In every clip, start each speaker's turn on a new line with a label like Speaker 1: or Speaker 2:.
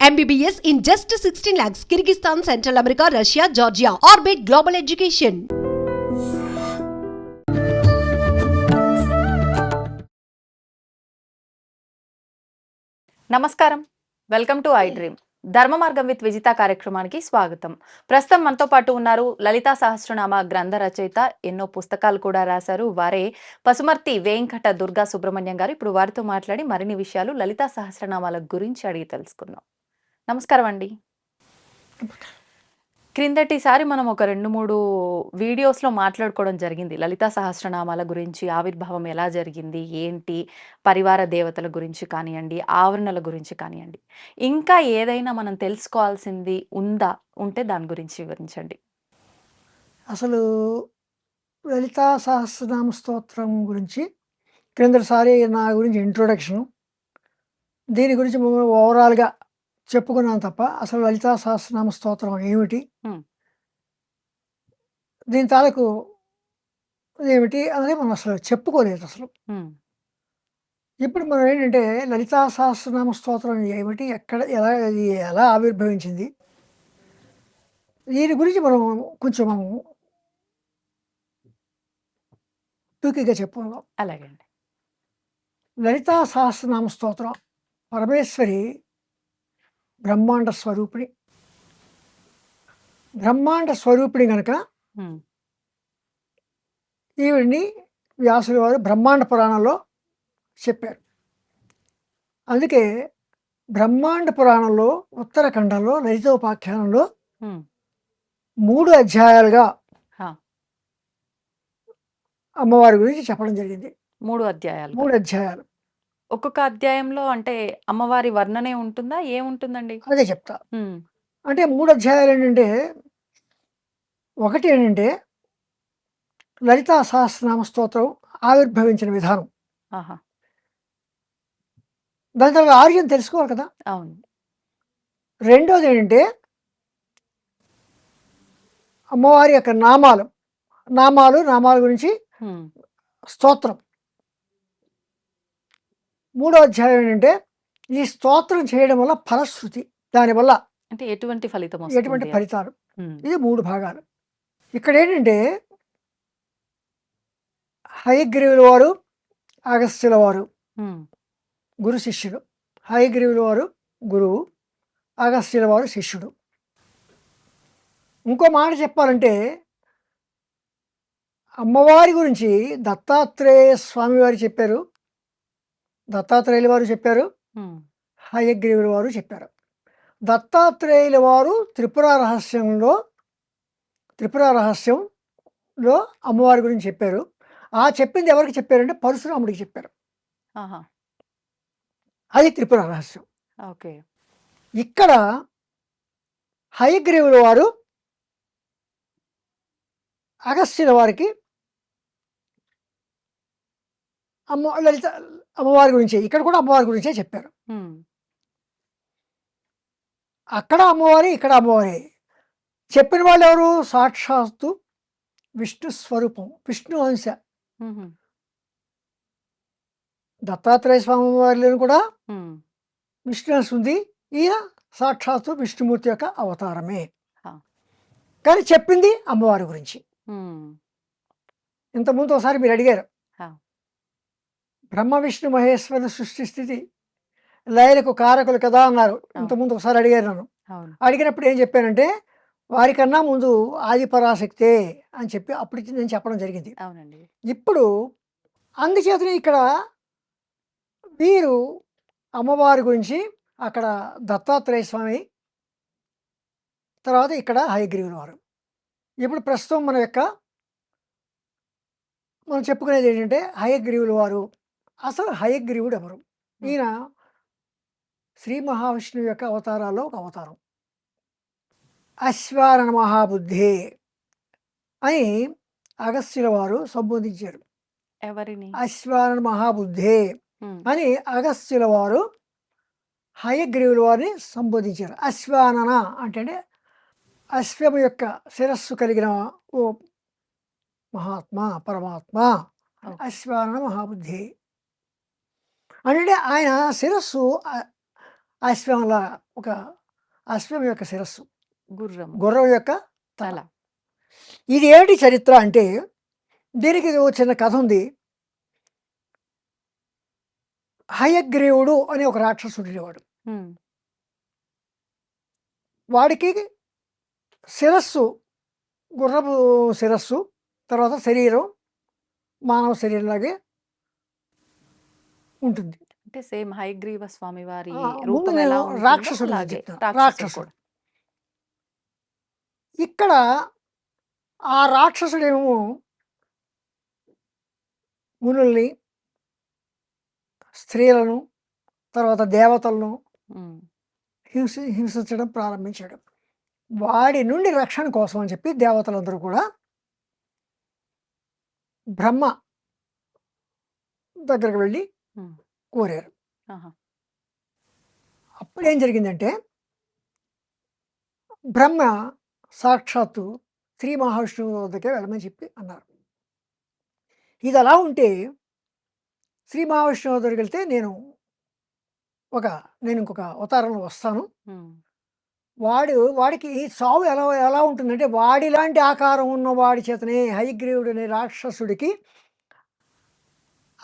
Speaker 1: MBBS in just 16 lakhs. Kyrgyzstan, Central America, Russia, Georgia. Orbit Global Education.
Speaker 2: నమస్కారం, welcome to I dream. ధర్మ మార్గం with Vijitha కార్యక్రమానికి స్వాగతం. ప్రస్తుతం మనతో పాటు ఉన్నారు లలితా సహస్రనామ గ్రంథ రచయిత, ఎన్నో పుస్తకాలు కూడా రాశారు. వారే పసుమర్తి వెంకట దుర్గా సుబ్రహ్మణ్యం గారు. ఇప్పుడు వారితో మాట్లాడి మరిన్ని విషయాలు లలితా సహస్రనామాల గురించి అడిగి తెలుసుకుందాం. నమస్కారం అండి. క్రిందటిసారి మనం ఒక 2-3 వీడియోస్లో మాట్లాడుకోవడం జరిగింది లలితా సహస్రనామాల గురించి, ఆవిర్భావం ఎలా జరిగింది, ఏంటి, పరివార దేవతల గురించి కానివ్వండి, ఆవరణల గురించి కానివ్వండి. ఇంకా ఏదైనా మనం తెలుసుకోవాల్సింది ఉంటే దాని గురించి వివరించండి.
Speaker 3: అసలు లలితా సహస్రనామ స్తోత్రం గురించి క్రిందటిసారి నా గురించి ఇంట్రొడక్షన్, దీని గురించి ఓవరాల్గా చెప్పుకున్నాను తప్ప అసలు లలితా సహస్రనామ స్తోత్రం ఏమిటి, దీని తాలూకు ఏమిటి అనేది మనం అసలు చెప్పుకోలేదు అసలు. ఇప్పుడు మనం ఏంటంటే లలితా సహస్రనామ స్తోత్రం ఏమిటి, ఎక్కడ, ఎలా ఆవిర్భవించింది, దీని గురించి మనం కొంచెం టూకీగా చెప్పుకుందాం.
Speaker 2: అలాగే.
Speaker 3: లలితా సహస్రనామ స్తోత్రం పరమేశ్వరి బ్రహ్మాండ స్వరూపిణి కనుక ఈవిడ్ని వ్యాసుల వారు బ్రహ్మాండ పురాణంలో చెప్పారు. అందుకే బ్రహ్మాండ పురాణంలో ఉత్తరఖండంలో లలితోపాఖ్యానంలో 3 అధ్యాయాలుగా అమ్మవారి గురించి చెప్పడం జరిగింది.
Speaker 2: 3
Speaker 3: అధ్యాయాలు.
Speaker 2: ఒక్కొక్క అధ్యాయంలో అంటే అమ్మవారి వర్ణనే ఉంటుందా, ఏముంటుందండి?
Speaker 3: అదే చెప్తా. అంటే 3 అధ్యాయాలు ఏంటంటే, ఒకటి ఏంటంటే లలితా సహస్రనామ స్తోత్రం ఆవిర్భవించిన విధానం. దాని తర్వాత ఆర్యం తెలుసుకోవాలి కదా.
Speaker 2: అవును.
Speaker 3: రెండోది ఏంటంటే అమ్మవారి యొక్క నామాల గురించి స్తోత్రం. మూడో అధ్యాయం ఏంటంటే ఈ స్తోత్రం చేయడం వల్ల ఫలశ్రుతి, దానివల్ల
Speaker 2: అంటే ఎటువంటి
Speaker 3: ఫలితాలు. ఇది 3 భాగాలు. ఇక్కడ ఏంటంటే హయగ్రీవుల వారు, అగస్త్యుల వారు గురు శిష్యుడు. హయగ్రీవుల వారు గురువు, అగస్త్యుల వారు శిష్యుడు. ఇంకో మాట చెప్పాలంటే అమ్మవారి గురించి దత్తాత్రేయ స్వామి వారు చెప్పారు, దత్తాత్రేయుల వారు చెప్పారు, హయగ్రీవుల వారు చెప్పారు. దత్తాత్రేయుల వారు త్రిపుర రహస్యంలో అమ్మవారి గురించి చెప్పారు. ఆ చెప్పింది ఎవరికి చెప్పారంటే పరశురాముడికి చెప్పారు. అది త్రిపుర రహస్యం.
Speaker 2: ఓకే.
Speaker 3: ఇక్కడ హయగ్రీవుల వారు అగస్త్యుల వారికి అమ్మవారి గురించి, ఇక్కడ కూడా అమ్మవారి గురించే చెప్పారు. అక్కడ అమ్మవారి, ఇక్కడ అమ్మవారి. చెప్పిన వాళ్ళు ఎవరు? సాక్షాత్తు విష్ణు స్వరూపం, విష్ణు అంశ. దత్తాత్రేయ స్వామి వారిలో కూడా విష్ణు అంశ ఉంది. ఈయన సాక్షాత్తు విష్ణుమూర్తి యొక్క అవతారమే. కానీ చెప్పింది అమ్మవారి గురించి. ఇంతకుముందు ఒకసారి మీరు అడిగారు, బ్రహ్మ విష్ణు మహేశ్వరుల సృష్టి స్థితి లయలకు కారకులు కదా అన్నారు. ఇంతకుముందు ఒకసారి అడిగారు నన్ను. అడిగినప్పుడు ఏం చెప్పానంటే వారికన్నా ముందు ఆది పరాశక్తే అని చెప్పి అప్పుడు నేను చెప్పడం జరిగింది. ఇప్పుడు అందుచేతనే ఇక్కడ వీరు అమ్మవారి గురించి అక్కడ దత్తాత్రేయ స్వామి, తర్వాత ఇక్కడ హయగ్రీవుల వారు. ఇప్పుడు ప్రస్తుతం మనం చెప్పుకునేది ఏంటంటే హయగ్రీవుల వారు. అసలు హయగ్రీవుడు ఎవరు? ఈయన శ్రీ మహావిష్ణువు యొక్క అవతారాల్లో ఒక అవతారం. అశ్వారణ మహాబుద్ధి అని అగస్త్యుల వారు సంబోధించారు.
Speaker 2: ఎవరిని?
Speaker 3: అశ్వారణ మహాబుద్ధి అని అగస్త్యుల వారు హయగ్రీవుల వారిని సంబోధించారు. అశ్వానన అంటే అశ్వము యొక్క శిరస్సు కలిగిన ఓ మహాత్మ, పరమాత్మ. అశ్వానన మహాబుద్ధి అంటే ఆయన శిరస్సు అశ్వంలా ఒక అశ్వం యొక్క శిరస్సు,
Speaker 2: గుర్రం
Speaker 3: గుర్రం యొక్క తల.
Speaker 2: తల.
Speaker 3: ఇది ఏమిటి చరిత్ర అంటే దీనికి ఓ చిన్న కథ ఉంది. హయగ్రీవుడు అనే ఒక రాక్షసుడు ఉండేవాడు.
Speaker 2: ఉమ్,
Speaker 3: వాడికి శిరస్సు, గుర్రపు శిరస్సు, తర్వాత శరీరం మానవ శరీరంలాగే ఉంటుంది.
Speaker 2: అంటే సేమ్ హయగ్రీవ స్వామి వారి
Speaker 3: ముందు
Speaker 2: రూపం
Speaker 3: నేను
Speaker 2: ఎలా ఉంటుందో
Speaker 3: రాక్షసుడు
Speaker 2: అలాగే
Speaker 3: చెప్తాను.
Speaker 2: రాక్షసుడు
Speaker 3: రాక్షసుడు
Speaker 2: కూడా.
Speaker 3: ఇక్కడ ఆ రాక్షసుడేమో మునుల్ని, స్త్రీలను, తర్వాత దేవతలను
Speaker 2: ఉమ్,
Speaker 3: హింసించడం ప్రారంభించాడు. వాడి నుండి రక్షణ కోసం అని చెప్పి దేవతలందరూ కూడా బ్రహ్మ దగ్గరికి వెళ్ళి
Speaker 2: ఉమ్,
Speaker 3: కోరారు.
Speaker 2: ఆహా,
Speaker 3: అప్పుడు ఏం జరిగిందంటే బ్రహ్మ సాక్షాత్తు శ్రీ మహావిష్ణువు వద్దకే వెళ్ళమని చెప్పి అన్నారు. ఇది అలా ఉంటే శ్రీ మహావిష్ణువు దగ్గరికి వెళ్తే నేను ఇంకొక అవతారంలో వస్తాను,
Speaker 2: ఉమ్,
Speaker 3: వాడికి సావు ఎలా ఎలా ఉంటుందంటే వాడిలాంటి ఆకారం ఉన్న వాడి చేతనే హయగ్రీవుడు అనే రాక్షసుడికి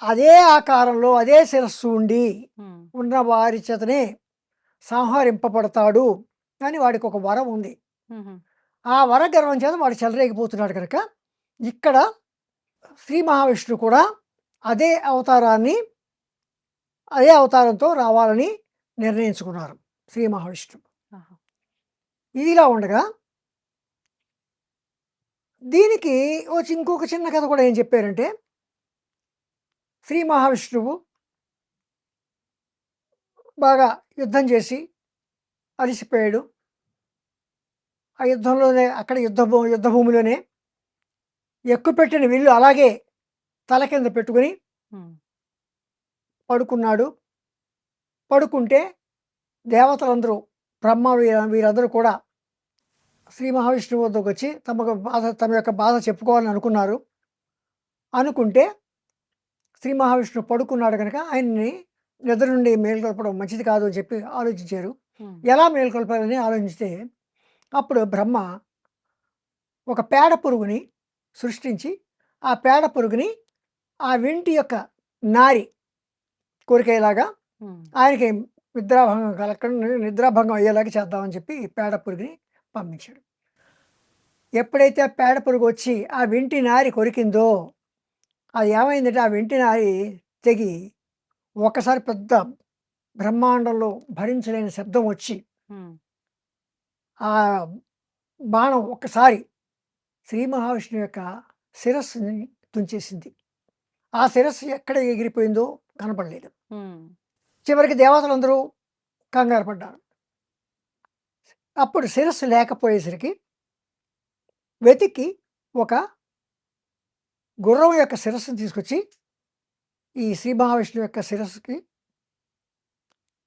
Speaker 3: అదే ఆకారంలో అదే శిరస్సు ఉండి
Speaker 2: ఉమ్,
Speaker 3: ఉన్న వారి చేతనే సంహరింపబడతాడు అని వాడికి ఒక వరం ఉంది.
Speaker 2: ఉమ్,
Speaker 3: ఆ వర గర్వం చేత వాడు చెలరేగిపోతున్నాడు కనుక ఇక్కడ శ్రీ మహావిష్ణువు కూడా అదే అవతారంతో రావాలని నిర్ణయించుకున్నారు శ్రీ మహావిష్ణువు.
Speaker 2: ఆహా,
Speaker 3: ఇదిలా ఉండగా దీనికి ఇంకొక చిన్న కథ కూడా ఏం చెప్పారంటే శ్రీ మహావిష్ణువు బాగా యుద్ధం చేసి అలిసిపోయాడు. ఆ యుద్ధంలోనే అక్కడ యుద్ధభూమిలోనే ఎక్కుపెట్టిన విల్లు అలాగే తల కింద పెట్టుకుని
Speaker 2: ఉమ్,
Speaker 3: పడుకున్నాడు. పడుకుంటే దేవతలందరూ బ్రహ్మ వీరందరూ కూడా శ్రీ మహావిష్ణువు వద్దకు వచ్చి తమ యొక్క బాధ చెప్పుకోవాలని అనుకున్నారు. అనుకుంటే శ్రీ మహావిష్ణువు పడుకున్నాడు కనుక ఆయన్ని నిద్ర నుండి మేల్కొల్పడం మంచిది కాదు అని చెప్పి ఆలోచించారు.
Speaker 2: ఉమ్,
Speaker 3: ఎలా మేల్కొల్పాలని ఆలోచిస్తే అప్పుడు బ్రహ్మ ఒక పేడ పురుగుని సృష్టించి ఆ పేడ పురుగుని ఆ వింటి యొక్క నారి కోరికేలాగా
Speaker 2: ఉమ్,
Speaker 3: ఆయనకి నిద్రాభంగం అయ్యేలాగా చేద్దామని చెప్పి పేడ పురుగుని పంపించాడు. ఎప్పుడైతే ఆ పేడ పురుగు వచ్చి ఆ వింటి నారి కొరికిందో అది ఏమైందంటే ఆ వింటి నారి తెగి ఒకసారి పెద్ద బ్రహ్మాండంలో భరించలేని శబ్దం వచ్చి
Speaker 2: ఉమ్,
Speaker 3: ఆ బాణం ఒక్కసారి శ్రీ మహావిష్ణువు యొక్క శిరస్సుని తుంచేసింది. ఆ శిరస్సు ఎక్కడ ఎగిరిపోయిందో కనపడలేదు.
Speaker 2: ఉమ్,
Speaker 3: చివరికి దేవతలందరూ కంగారు పడ్డారు. అప్పుడు శిరస్సు లేకపోయేసరికి వెతికి ఒక గుర్రం యొక్క శిరస్సును తీసుకొచ్చి ఈ శ్రీ మహావిష్ణువు యొక్క శిరస్సుకి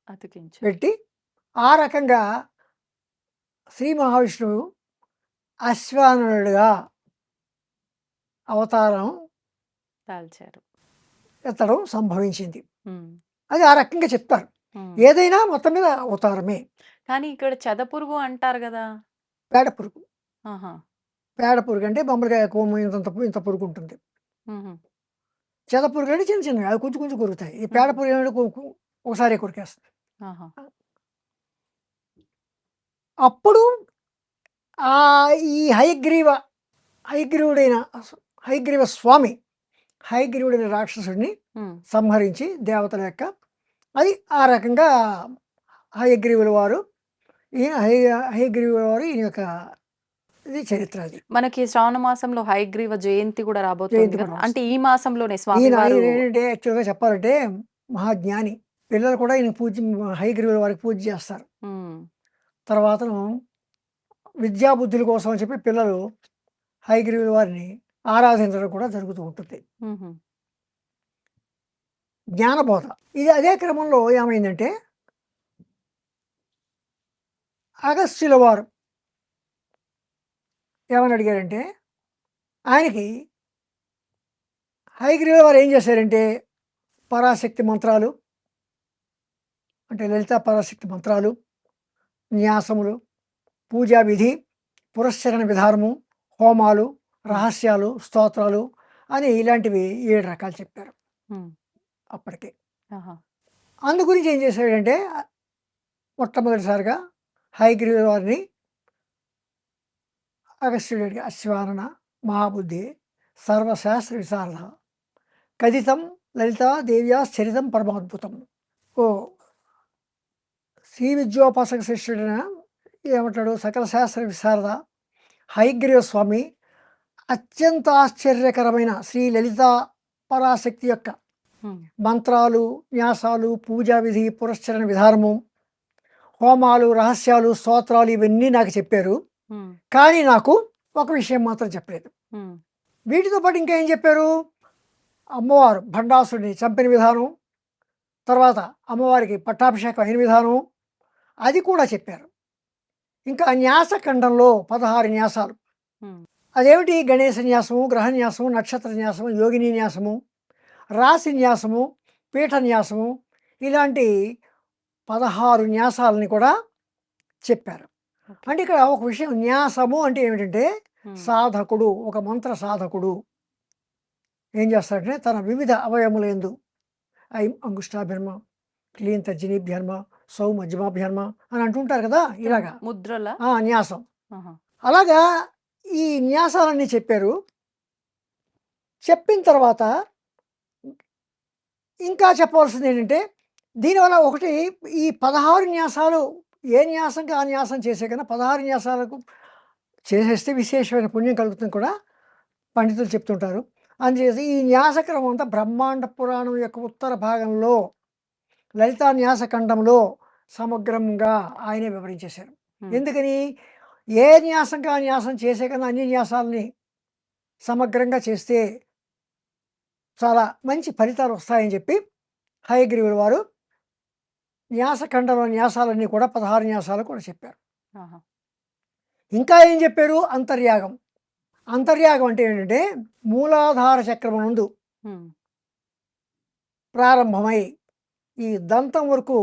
Speaker 2: అతికించు.
Speaker 3: పెట్టి ఆ రకంగా శ్రీ మహావిష్ణువు అశ్వానుడుగా అవతారం
Speaker 2: దాల్చారు.
Speaker 3: ఎత్తడం సంభవించింది.
Speaker 2: ఉమ్,
Speaker 3: అది ఆ రకంగా చెప్తారు.
Speaker 2: ఉమ్.
Speaker 3: ఏదైనా మొత్తం మీద అవతారమే.
Speaker 2: కానీ ఇక్కడ చెదపురుగు అంటారు కదా.
Speaker 3: పేడ పురుగు.
Speaker 2: ఆహా,
Speaker 3: పేడ పురుగు అంటే మామూలుగా కొమ్ము ఇంత పురుగు ఉంటుంది.
Speaker 2: ఉహు,
Speaker 3: చెద పురుగు అంటే చిన్న చిన్నవి అవి కొంచెం కొంచెం కొరుకుతాయి. ఈ పేడ పురుగు ఏమిటంటే ఒకసారి కొరికేస్తుంది.
Speaker 2: ఆహా,
Speaker 3: అప్పుడు ఈ హయగ్రీవ స్వామి హయగ్రీవుడైన రాక్షసుడిని
Speaker 2: ఉమ్,
Speaker 3: సంహరించి దేవతల యొక్క అది ఆ రకంగా హయగ్రీవుల వారు ఈయన యొక్క ఇది చరిత్ర. అది
Speaker 2: మనకి శ్రావణ మాసంలో హయగ్రీవ జయంతి కూడా రాబోతుంది
Speaker 3: జయంతి
Speaker 2: కదా.
Speaker 3: కూడా
Speaker 2: అంటే ఈ మాసంలోనే స్వామి
Speaker 3: ఈయన
Speaker 2: వారు.
Speaker 3: ఏంటంటే యాక్చువల్గా చెప్పాలంటే మహాజ్ఞాని. పిల్లలు కూడా ఈయన హయగ్రీవుల వారికి పూజ చేస్తారు.
Speaker 2: ఉమ్,
Speaker 3: తర్వాత విద్యాబుద్ధుల కోసం అని చెప్పి పిల్లలు హయగ్రీవుల వారిని ఆరాధించడం కూడా జరుగుతూ ఉంటుంది.
Speaker 2: ఉహు,
Speaker 3: జ్ఞానబోధ. ఇది అదే క్రమంలో ఏమైందంటే అగస్త్యుల వారు ఏమని అడిగారంటే ఆయనకి హయగ్రీవుల వారు ఏం చేశారంటే పరాశక్తి మంత్రాలు, అంటే లలితా పరాశక్తి మంత్రాలు, న్యాసములు, పూజా విధి, పురస్చరణ విధానము, హోమాలు, రహస్యాలు, స్తోత్రాలు అని ఇలాంటివి 7 రకాలు చెప్పారు
Speaker 2: ఉమ్,
Speaker 3: అప్పటికే.
Speaker 2: ఆహా,
Speaker 3: అందు గురించి ఏం చేశాడంటే మొట్టమొదటిసారిగా హయగ్రీవ వారిని అగస్త్యుడికి అశ్వానన మహాబుద్ధి సర్వశాస్త్ర విశారద కథితం లలితా దేవ్యా చరితం పరమాద్భుతం. ఓ శ్రీ విద్యోపాసక శిష్యుడైన ఏమంటాడు, సకల శాస్త్ర విశారద హయగ్రీవ స్వామి అత్యంత ఆశ్చర్యకరమైన శ్రీ లలితా పరాశక్తి యొక్క
Speaker 2: ఉమ్,
Speaker 3: మంత్రాలు, న్యాసాలు, పూజా విధి, పురస్చరణ విధానము, హోమాలు, రహస్యాలు, స్తోత్రాలు ఇవన్నీ నాకు చెప్పారు.
Speaker 2: ఉమ్,
Speaker 3: కానీ నాకు ఒక విషయం మాత్రం చెప్పలేదు.
Speaker 2: ఉమ్,
Speaker 3: వీటితో పాటు ఇంకా ఏం చెప్పారు, అమ్మవారు భండాసుడిని చంపిన విధానం, తర్వాత అమ్మవారికి పట్టాభిషేకం అయిన విధానం అది కూడా చెప్పారు. ఇంకా న్యాసఖండంలో 16 న్యాసాలు,
Speaker 2: ఉమ్,
Speaker 3: అదేమిటి గణేశ న్యాసము, గ్రహ న్యాసము, నక్షత్ర న్యాసము, యోగిని న్యాసము, రాశి న్యాసము, పీఠ న్యాసము, ఇలాంటి 16 న్యాసాలని కూడా చెప్పారు.
Speaker 2: ఓకే.
Speaker 3: అంటే ఇక్కడ ఒక విషయం, న్యాసము అంటే ఏమిటంటే
Speaker 2: ఉమ్,
Speaker 3: సాధకుడు, ఒక మంత్ర సాధకుడు ఏం చేస్తాడంటే తన వివిధ అవయములందు అంగుష్టాభ్యర్మ, క్లీన్ తర్జనీభ్యర్మ, సౌ మధ్యమాభ్యర్మ అని అంటుంటారు కదా, ఇలాగా
Speaker 2: ముద్రల
Speaker 3: న్యాసం.
Speaker 2: ఆహా,
Speaker 3: అలాగా ఈ న్యాసాలన్నీ చెప్పారు. చెప్పిన తర్వాత ఇంకా చెప్పవలసింది ఏంటంటే, దీనివల్ల ఒకటి, ఈ 16 న్యాసాలు ఏ న్యాసంకి ఆ న్యాసం చేసే కన్నా 16 న్యాసాలకు చేసేస్తే విశేషమైన పుణ్యం కలుగుతుంది కూడా పండితులు చెప్తుంటారు. అందుచేసి ఈ న్యాసక్రమం అంతా బ్రహ్మాండ పురాణం యొక్క ఉత్తర భాగంలో లలితా న్యాసఖండంలో సమగ్రంగా ఆయనే వివరించేశారు.
Speaker 2: ఉమ్,
Speaker 3: ఎందుకని, ఏ న్యాసంగా ఆ న్యాసం చేసే కన్నా అన్ని న్యాసాలని సమగ్రంగా చేస్తే చాలా మంచి ఫలితాలు వస్తాయని చెప్పి హయగ్రీవుల వారు న్యాసఖండంలో న్యాసాలన్నీ కూడా 16 న్యాసాలు కూడా చెప్పారు.
Speaker 2: ఆహా,
Speaker 3: ఇంకా ఏం చెప్పారు, అంతర్యాగం. అంతర్యాగం అంటే ఏంటంటే మూలాధార చక్రము నందు
Speaker 2: ఉమ్,
Speaker 3: ప్రారంభమై ఈ దంతం వరకు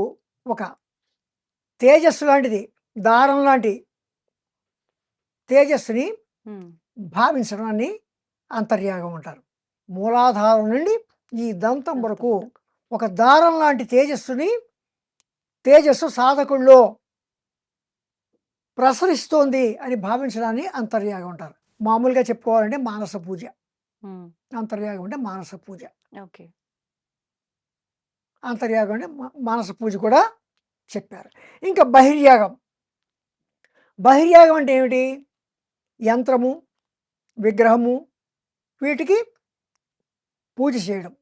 Speaker 3: ఒక తేజస్సు లాంటిది, దారం లాంటి తేజస్సుని
Speaker 2: ఉమ్,
Speaker 3: భావించడాన్ని అంతర్యాగం అంటారు. మూలాధారం నుండి ఈ దంతం వరకు ఒక దారం లాంటి తేజస్సు సాధకుల్లో ప్రసరిస్తోంది అని భావించడాన్ని అంతర్యాగం అంటారు. మామూలుగా చెప్పుకోవాలంటే మానస పూజ.
Speaker 2: ఉమ్,
Speaker 3: అంతర్యాగం అంటే మానస పూజ.
Speaker 2: ఓకే.
Speaker 3: అంతర్యాగం అంటే మానస పూజ కూడా చెప్పారు. ఇంకా బహిర్యాగం. బహిర్యాగం అంటే ఏమిటి, యంత్రము, విగ్రహము, వీటికి పూజ చేయడం,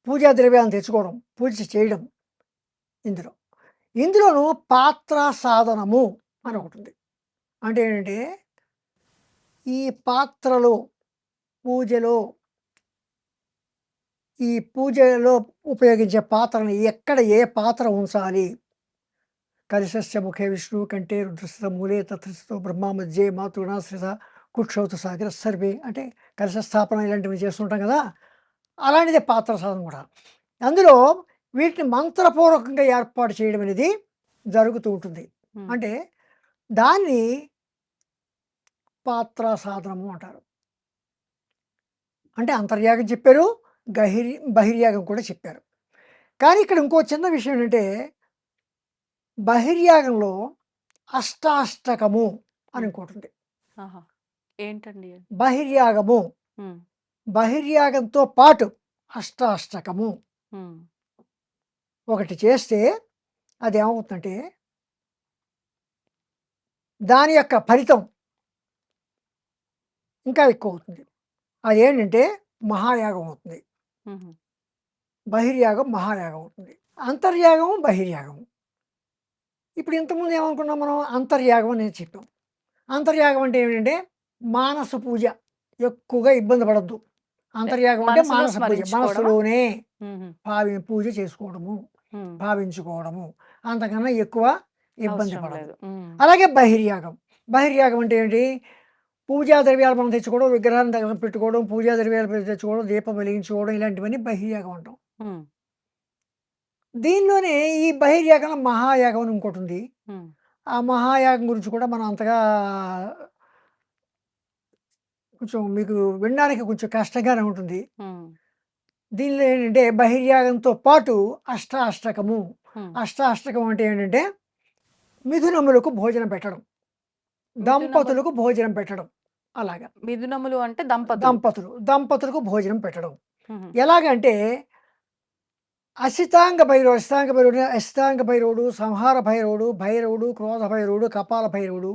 Speaker 3: పూజా ద్రవ్యాలను తెచ్చుకోవడం, పూజ చేయడం. ఇందులోనూ పాత్ర సాధనము అని ఒకటి ఉంది. అంటే ఏంటంటే ఈ పాత్రలో పూజలో ఉపయోగించే పాత్రని ఎక్కడ ఏ పాత్ర ఉంచాలి, కలశస్య ముఖే విష్ణు కంటే రుద్రస్థిత మూలే తత్స్థితో బ్రహ్మ మధ్యే మాతృణాశ్రిత కుక్షౌత సాగర సర్వే అంటే కలశ స్థాపన ఇలాంటివి చేస్తుంటాం కదా, అలాంటిదే పాత్ర సాధన కూడా. అందులో వీటిని మంత్రపూర్వకంగా ఏర్పాటు చేయడం అనేది జరుగుతూ ఉంటుంది.
Speaker 2: ఉమ్,
Speaker 3: అంటే దాన్ని పాత్ర సాధనము అంటారు. అంటే అంతర్యాగం చెప్పారు, బహిర్యాగం కూడా చెప్పారు. కానీ ఇక్కడ ఇంకో చిన్న విషయం ఏంటంటే, బహిర్యాగంలో అష్టాష్టకము అని ఇంకోటి ఉంది.
Speaker 2: ఆహా, ఏంటండి అది?
Speaker 3: బహిర్యాగము,
Speaker 2: ఉమ్,
Speaker 3: బహిర్యాగంతో పాటు అష్టాష్టకము
Speaker 2: ఉమ్,
Speaker 3: ఒకటి చేస్తే అది ఏమవుతుందంటే దాని యొక్క ఫలితం ఇంకా ఎక్కువ అవుతుంది. అదేంటంటే మహాయాగం అవుతుంది.
Speaker 2: ఉమ్,
Speaker 3: బహిర్యాగం మహాయాగం అవుతుంది. అంతర్యాగము బహిర్యాగము. ఇప్పుడు ఇంతకుముందు ఏమనుకున్నాం మనం, అంతర్యాగం అనేది చెప్పాం. అంతర్యాగం అంటే ఏమిటంటే మానస పూజ, ఎక్కువగా ఇబ్బంది పడద్దు. అంతర్యాగం అంటే
Speaker 2: మనసులో
Speaker 3: మానస పూజ,
Speaker 2: స్మరించుకోవడమా?
Speaker 3: మనసులోనే
Speaker 2: ఉమ్,
Speaker 3: పూజ చేసుకోవడము,
Speaker 2: ఉమ్,
Speaker 3: భావించుకోవడము, అంతకన్నా ఎక్కువ ఇబ్బంది
Speaker 2: అవసరం
Speaker 3: పడదు.
Speaker 2: లేదు. ఉమ్,
Speaker 3: అలాగే బహిర్యాగం. బహిర్యాగం అంటే ఏంటి, పూజా ద్రవ్యాలు మనం తెచ్చుకోవడం, విగ్రహాన్ని దగ్గర పెట్టుకోవడం, పూజా ద్రవ్యాలు తెచ్చుకోవడం, దీపం వెలిగించుకోవడం, ఇలాంటివన్నీ బహిర్యాగం అంటాం.
Speaker 2: ఉమ్,
Speaker 3: దీనిలోనే ఈ బహిర్యాగంలో మహాయాగం అని ఇంకోటి ఉంది.
Speaker 2: ఉమ్,
Speaker 3: ఆ మహాయాగం గురించి కూడా మనం అంతగా కొంచెం మీకు వినడానికి కొంచెం కష్టంగానే ఉంటుంది.
Speaker 2: ఉమ్,
Speaker 3: దీనిలో ఏంటంటే బహిర్యాగంతో పాటు అష్టాష్టకము.
Speaker 2: ఉమ్.
Speaker 3: అష్టాష్టకం అంటే ఏంటంటే మిథునములకు భోజనం పెట్టడం,
Speaker 2: మిథునములు
Speaker 3: దంపతులకు భోజనం పెట్టడం. అలాగా
Speaker 2: మిథునములు అంటే దంపతులు.
Speaker 3: దంపతులకు భోజనం పెట్టడం.
Speaker 2: ఉహు,
Speaker 3: ఎలాగంటే అసితాంగ భైరవుడు, సంహార భైరవుడు, భైరవుడు, క్రోధ భైరవుడు, కపాల భైరవుడు,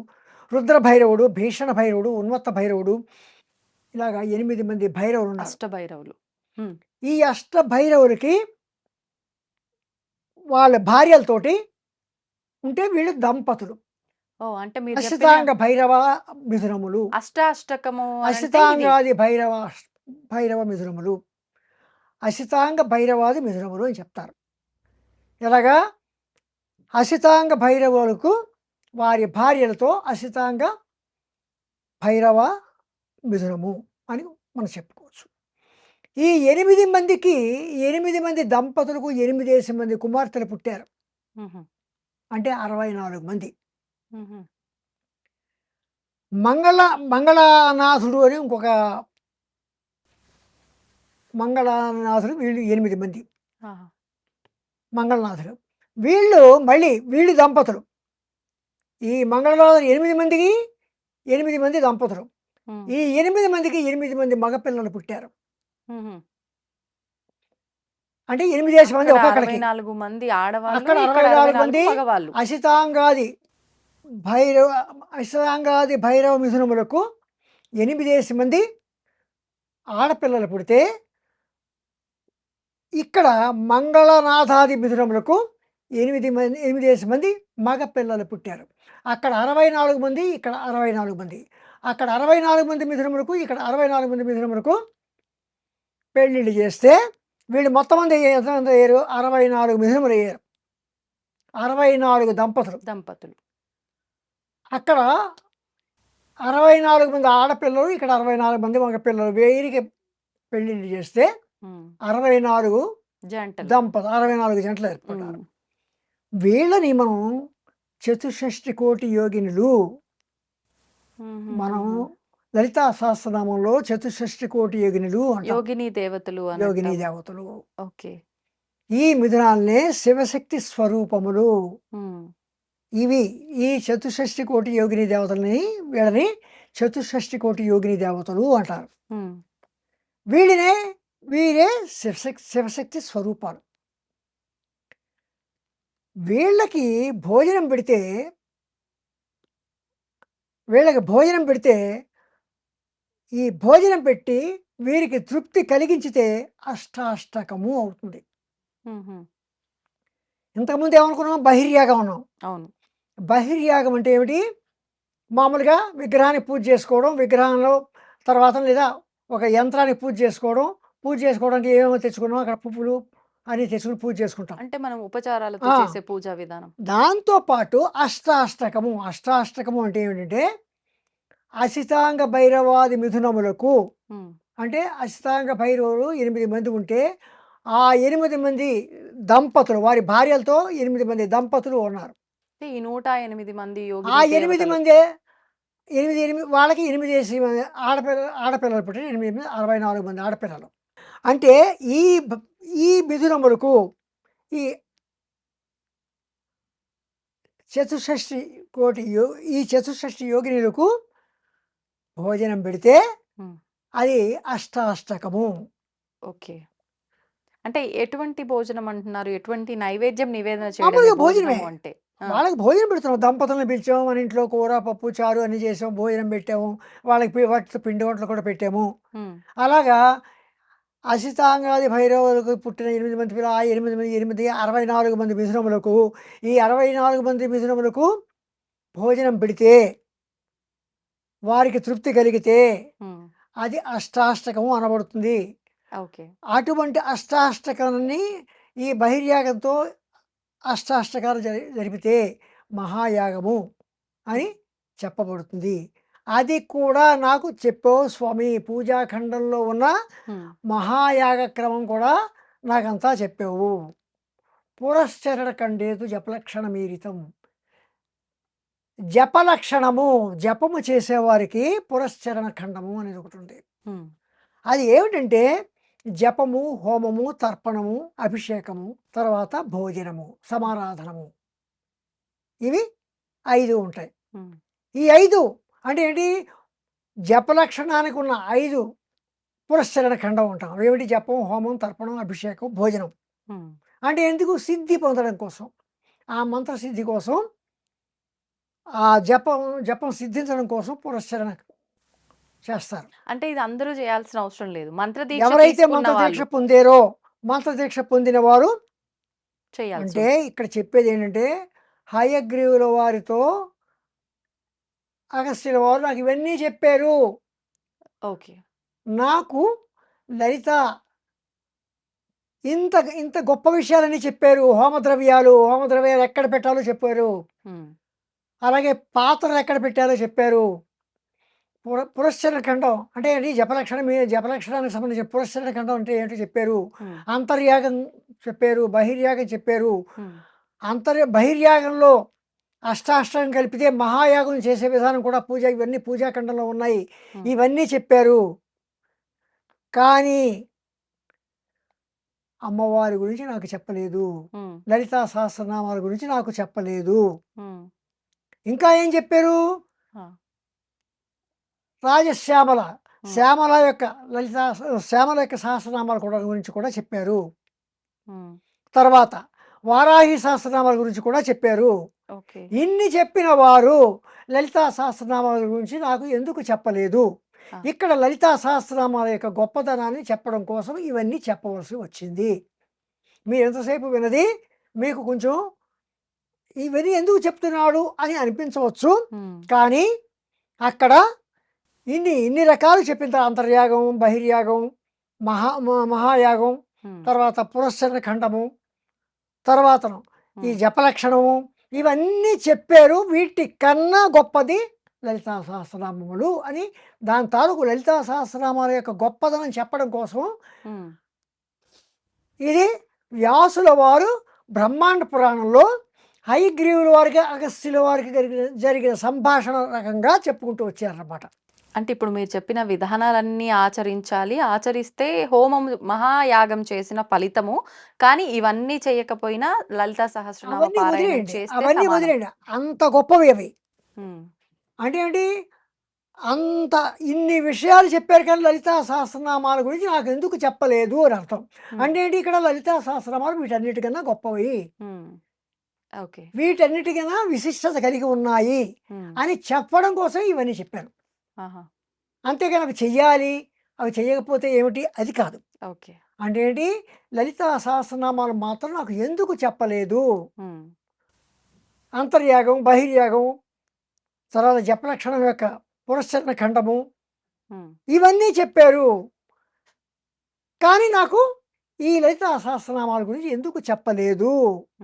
Speaker 3: రుద్ర భైరవుడు, భీషణ భైరవుడు, ఉన్మత్త భైరవుడు, ఇలాగా 8 మంది భైరవులు ఉన్నారు.
Speaker 2: అష్టభైరవులు. ఉమ్,
Speaker 3: ఈ అష్ట భైరవులకి వాళ్ళ భార్యలతోటి ఉంటే వీళ్ళు దంపతులు.
Speaker 2: ఓ అంటే మీరు చెప్పిన
Speaker 3: అసితాంగ భైరవ మిథునములు,
Speaker 2: అష్టాష్టకము అని అంటే ఇది.
Speaker 3: అసితాంగాది భైరవ మిథునములు, అసితాంగ భైరవాది మిథునములు అని చెప్తారు. ఎలాగా అసితాంగ భైరవులకు వారి భార్యలతో అసితాంగ భైరవ మిథునము అని మనం చెప్పుకోవచ్చు. ఈ 8 మందికి 8 మంది దంపతులకు 8 మంది కుమార్తెలు పుట్టారు.
Speaker 2: ఉహు,
Speaker 3: అంటే 64 మంది.
Speaker 2: ఉహు,
Speaker 3: మంగళనాథుడు అని ఇంకొక మంగళనాథుడు, వీళ్ళు 8 మంది
Speaker 2: ఆహా,
Speaker 3: మంగళనాథుడు. వీళ్ళు దంపతులు. ఈ మంగళనాథుడు 8 మందికి 8 మంది దంపతులు.
Speaker 2: ఉమ్,
Speaker 3: ఈ 8 మందికి 8 మంది మగపిల్లలు పుట్టారు.
Speaker 2: ఉహు.
Speaker 3: అంటే 8 మంది
Speaker 2: అక్కడ
Speaker 3: ఒక్కొక్కడికి.
Speaker 2: 64 మంది ఆడవాళ్ళు,
Speaker 3: అక్కడ
Speaker 2: ఇక్కడ
Speaker 3: 64
Speaker 2: 64
Speaker 3: మంది
Speaker 2: మగవాళ్ళు.
Speaker 3: అసితాంగాది భైరవ మిథునములకు 8 మంది ఆడపిల్లలు పుడితే, ఇక్కడ మంగళనాథాది మిథునములకు 8 మంది మగ పిల్లలు పుట్టారు. అక్కడ 64 మంది, ఇక్కడ 64 మంది. అక్కడ 64 మంది మిథునములకు, ఇక్కడ 64 మంది మిథునములకు పెళ్ళిళ్ళు చేస్తే వీళ్ళు మొత్తం మంది ఎంతమంది అయ్యారు? 64 మిథునములు అయ్యారు. 64
Speaker 2: దంపతులు.
Speaker 3: అక్కడ 64 మంది ఆడపిల్లలు, ఇక్కడ 64 మంది మగ పిల్లలు. వీరికి పెళ్ళిళ్ళు చేస్తే
Speaker 2: ఉమ్,
Speaker 3: 64
Speaker 2: జంటలు.
Speaker 3: 64 జంటలు ఏర్పడ్డారు.
Speaker 2: ఉమ్,
Speaker 3: వీళ్ళని మనం చతుషష్టి కోటి యోగినులు.
Speaker 2: ఉహు,
Speaker 3: మనం
Speaker 2: ఉహు.
Speaker 3: లలితా సహస్రనామంలో చతుషష్టి కోటి యోగినులు అంటాం.
Speaker 2: యోగిని దేవతలు అని
Speaker 3: యోగిని
Speaker 2: అంటాం.
Speaker 3: దేవతలు.
Speaker 2: ఓకే.
Speaker 3: ఈ మిథునాలనే శివశక్తి స్వరూపములు.
Speaker 2: ఉమ్,
Speaker 3: ఈ చతుషష్టి కోటి యోగిని దేవతలని, వీళ్ళని చతుషష్టి కోటి యోగిని దేవతలు అంటారు.
Speaker 2: ఉమ్,
Speaker 3: వీరే శివశక్తి స్వరూపాలు. వీళ్ళకి భోజనం పెడితే ఈ భోజనం పెట్టి వీరికి తృప్తి కలిగించితే అష్టాష్టకము అవుతుంది.
Speaker 2: ఉహు.
Speaker 3: ఇంతకుముందు ఏమనుకున్నాం? బహిర్యాగం అన్నాం.
Speaker 2: అవును.
Speaker 3: బహిర్యాగం అంటే ఏమిటి? మామూలుగా విగ్రహాన్ని పూజ చేసుకోవడం, విగ్రహంలో తర్వాత లేదా ఒక యంత్రానికి పూజ చేసుకోవడానికి ఏమేమో తెచ్చుకున్నాం, అక్కడ పువ్వులు అన్నీ తెచ్చుకుని పూజ చేసుకుంటాం.
Speaker 2: అంటే మనం ఉపచారాలతో
Speaker 3: ఆ.
Speaker 2: చేసే పూజా విధానం.
Speaker 3: దాంతోపాటు అష్టాష్టకము అంటే ఏమిటంటే అసితాంగ భైరవాది మిథునములకు,
Speaker 2: ఉమ్,
Speaker 3: అంటే అసితాంగ భైరవులు 8 మంది ఉంటే ఆ 8 మంది దంపతులు, వారి భార్యలతో 8 మంది దంపతులు ఉన్నారు.
Speaker 2: అంటే ఈ 108 మంది
Speaker 3: ఆ
Speaker 2: యోగిని
Speaker 3: 8
Speaker 2: దేవతలు.
Speaker 3: మందే 8 వాళ్ళకి 8 మంది ఆడపిల్లలు పుట్టిన 8 మంది 64 మంది ఆడపిల్లలు. అంటే ఈ మిథునములకు ఈ చతుషష్టి యోగినులకు భోజనం పెడితే
Speaker 2: ఉమ్,
Speaker 3: అది అష్టాష్టకము.
Speaker 2: ఓకే. అంటే ఎటువంటి భోజనం అంటున్నారు? ఎటువంటి నైవేద్యం నివేదన
Speaker 3: మామూలుగా
Speaker 2: చేయడమే
Speaker 3: భోజనమే.
Speaker 2: భోజనము అంటే? ఆ,
Speaker 3: వాళ్ళకి భోజనం పెడుతున్నాం. దంపతులను పిలిచాము, మన ఇంట్లో కూర, పప్పు, చారు అన్నీ చేసాము, భోజనం పెట్టాము. వాటితో పిండి వంటలు కూడా పెట్టాము.
Speaker 2: ఉమ్,
Speaker 3: అలాగా అసితాంగాది భైరవులకు పుట్టిన 8 మంది పిల్లలు, ఆ 8 64 మంది మిథునములకు, ఈ 64 మంది మిథునములకు భోజనం పెడితే వారికి తృప్తి కలిగితే
Speaker 2: ఉమ్,
Speaker 3: అది అష్టాష్టకము అనబడుతుంది.
Speaker 2: ఓకే.
Speaker 3: అటువంటి అష్టాష్టకాన్ని ఈ బహిర్యాగంతో అష్టాష్టకాలు జరిపితే మహాయాగము అని చెప్పబడుతుంది. అది కూడా నాకు చెప్పావు స్వామి. పూజాఖండంలో ఉన్న
Speaker 2: ఉమ్,
Speaker 3: మహాయాగ క్రమం కూడా నాకంతా చెప్పావు. పురశ్చరణ ఖండేతు జపలక్షణమీరితం. జపలక్షణము, జపము చేసేవారికి పురశ్చరణ ఖండము అనేది ఒకటి ఉంది.
Speaker 2: ఉమ్,
Speaker 3: అది ఏమిటంటే జపము, హోమము, తర్పణము, అభిషేకము, తర్వాత భోజనము, సమారాధనము, ఇవి 5 ఉంటాయి.
Speaker 2: ఉమ్,
Speaker 3: ఈ 5 అంటే ఏంటి? జపలక్షణానికి ఉన్న 5 పురశ్చరణ ఖండం ఉంటాం. ఏమిటి? జపం, హోమం, తర్పణం, అభిషేకం, భోజనం.
Speaker 2: ఉమ్.
Speaker 3: అంటే ఎందుకు? సిద్ధి పొందడం కోసం, ఆ మంత్ర సిద్ధి కోసం, ఆ జపం సిద్ధించడం కోసం పురశ్చరణ చేస్తారు.
Speaker 2: అంటే ఇది అందరూ చేయాల్సిన అవసరం లేదు, మంత్రదీక్ష
Speaker 3: ఎవరైతే
Speaker 2: తీసుకున్న
Speaker 3: మంత్రదీక్ష
Speaker 2: వాళ్ళు
Speaker 3: పొందారో, మంత్రదీక్ష పొందిన వారు
Speaker 2: చేయాల్సి
Speaker 3: అంటే ఇక్కడ చెప్పేది ఏంటంటే హయగ్రీవుల వారితో అగస్త్యుల వారు నాకు ఇవన్నీ చెప్పారు.
Speaker 2: ఓకే.
Speaker 3: నాకు లలిత ఇంత ఇంత గొప్ప విషయాలని చెప్పారు. హోమద్రవ్యాలు ఎక్కడ పెట్టాలో చెప్పారు.
Speaker 2: ఉమ్,
Speaker 3: అలాగే పాత్రలు ఎక్కడ పెట్టారో చెప్పారు. పురశ్చరణ ఖండం అంటే ఏంటి? జపలక్షణానికి సంబంధించిన పురశ్చరణ ఖండం అంటే ఏంటో చెప్పారు.
Speaker 2: ఉమ్,
Speaker 3: అంతర్యాగం చెప్పారు, బహిర్యాగం చెప్పారు.
Speaker 2: ఉమ్,
Speaker 3: బహిర్యాగంలో అష్టాష్టం కలిపితే మహాయాగం చేసే విధానం కూడా ఇవన్నీ పూజాఖండంలో ఉన్నాయి.
Speaker 2: ఉమ్,
Speaker 3: ఇవన్నీ చెప్పారు. కానీ అమ్మవారి గురించి నాకు చెప్పలేదు.
Speaker 2: ఉమ్,
Speaker 3: లలితా సహస్రనామాల గురించి నాకు చెప్పలేదు.
Speaker 2: ఉమ్,
Speaker 3: ఇంకా ఏం చెప్పారు?
Speaker 2: ఆ,
Speaker 3: రాజశ్యామల
Speaker 2: ఉమ్,
Speaker 3: శ్యామల యొక్క సహస్రనామాల గురించి కూడా చెప్పారు.
Speaker 2: ఉమ్,
Speaker 3: తర్వాత వారాహి సహస్రనామాల గురించి కూడా చెప్పారు.
Speaker 2: ఓకే.
Speaker 3: ఇన్ని చెప్పిన వారు లలితా సహస్రనామాల గురించి నాకు ఎందుకు చెప్పలేదు?
Speaker 2: ఆ.
Speaker 3: ఇక్కడ లలితా సహస్రనామాల యొక్క గొప్పదనాన్ని చెప్పడం కోసం ఇవన్నీ చెప్పవలసి వచ్చింది. మీరు ఎంతసేపు విన్నది మీకు కొంచెం ఇవన్నీ ఎందుకు చెప్తున్నాడు అని అనిపించవచ్చు.
Speaker 2: ఉమ్,
Speaker 3: కానీ అక్కడ ఇన్ని రకాలు చెప్పిన తర్వాత అంతర్యాగం, బహిర్యాగం, మహాయాగం,
Speaker 2: ఉమ్,
Speaker 3: తర్వాత పురశ్చరణ ఖండము, తర్వాత ఈ
Speaker 2: ఉమ్,
Speaker 3: జపలక్షణము, ఇవన్నీ చెప్పారు. వీటి కన్నా గొప్పది లలితా సహస్రనామములు అని దాని తాలూకు లలితా సహస్రనామాల యొక్క గొప్పదనం చెప్పడం కోసం
Speaker 2: ఉమ్,
Speaker 3: ఇది వ్యాసుల వారు బ్రహ్మాండ పురాణంలో హయగ్రీవుల వారికి అగస్త్యుల వారికి జరిగిన సంభాషణ రకంగా చెప్పుకుంటూ వచ్చారన్నమాట.
Speaker 2: అంటే ఇప్పుడు మీరు చెప్పిన విధానాలన్నీ ఆచరించాలి, ఆచరిస్తే హోమం మహాయాగం చేసిన ఫలితము. కానీ ఇవన్నీ చేయకపోయినా లలితా సహస్రనామ
Speaker 3: అవన్నీ
Speaker 2: పారాయణం
Speaker 3: వదిలేయండి,
Speaker 2: చేస్తే
Speaker 3: అవన్నీ
Speaker 2: సమానం.
Speaker 3: వదిలేయండి. అంత గొప్పవి అవి.
Speaker 2: ఉమ్,
Speaker 3: అంటే ఏంటి? అంత ఇన్ని విషయాలు చెప్పారు కానీ లలితా సహస్రనామాల గురించి నాకు ఎందుకు చెప్పలేదు అని అర్థం.
Speaker 2: ఉమ్,
Speaker 3: అంటే ఏంటి? ఇక్కడ లలితా సహస్రనామాలు వీటన్నిటికన్నా గొప్పవి,
Speaker 2: ఉమ్, ఓకే.
Speaker 3: వీటన్నిటికన్నా విశిష్టత కలిగి ఉన్నాయి
Speaker 2: ఉమ్,
Speaker 3: అని చెప్పడం కోసం ఇవన్నీ చెప్పారు.
Speaker 2: ఆహా,
Speaker 3: అంతేగాని అవి చెయ్యాలి, అవి చెయ్యకపోతే ఏమిటి అది కాదు.
Speaker 2: ఓకే.
Speaker 3: అంటే ఏంటి? లలితా సహస్రనామాలు మాత్రం నాకు ఎందుకు చెప్పలేదు?
Speaker 2: ఉమ్,
Speaker 3: అంతర్యాగం, బహిర్యాగం, తర్వాత జపలక్షణం యొక్క పురశ్చరణ ఖండము,
Speaker 2: ఉమ్,
Speaker 3: ఇవన్నీ చెప్పారు. కానీ నాకు ఈ లలితా సహస్రనామాల గురించి ఎందుకు చెప్పలేదు